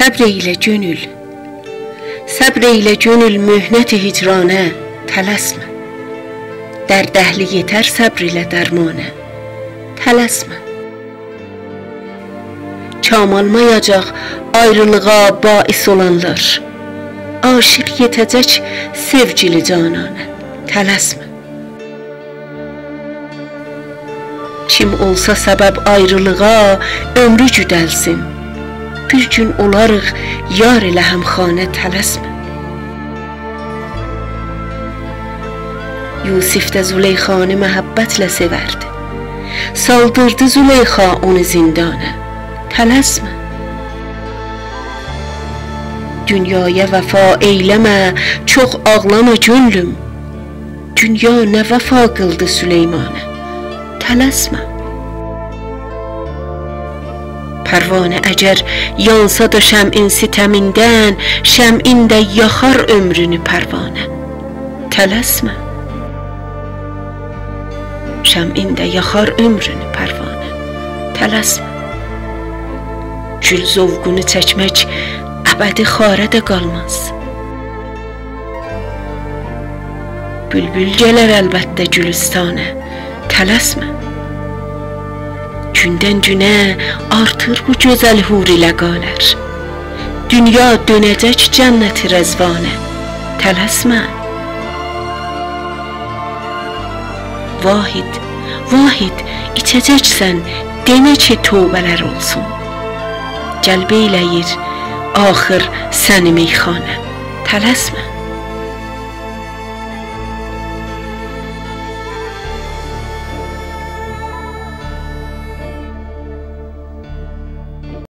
Səbr eylə gönül, səbr eylə gönül möhnət-i hicranə, tələsmə. Dərd əhli yetər səbr ilə dərmanə, tələsmə. Kam almayacaq ayrılığa bais olanlar, aşiq yetəcək sevgili cananə, tələsmə. Kim olsa səbəb ayrılığa ömrü güdəlsin, bir gün olarıq yar ilə həmxanə, tələsmə. Yusif də Züleyxanı məhəbbətlə sevərdi, saldırdı Züleyxa onu zindana, tələsmə. Dünyaya vəfa eyləmə, çox ağlama gönlüm, dünya nə vəfa qıldı Süleymanə, tələsmə. Pərvanə əgər yansa da şəmin sitəmindən, şəmin də yaxar ömrünü pərvanə, tələsmə. Şəmin də yaxar ömrünü pərvanə, tələsmə. Gül zovqunu çəkmək əbədi xarədə qalmaz. Bülbül gələr əlbəttə gülüstanə, tələsmə. Gündən günə artır bu gözəl huri ləqalər, dünya dönəcək cənnəti rəzvanə, tələsmə. Vahid, vahid içəcəksən, demə ki tövbələr olsun, cəlb eyləyir axır səni meyxanə, tələsmə.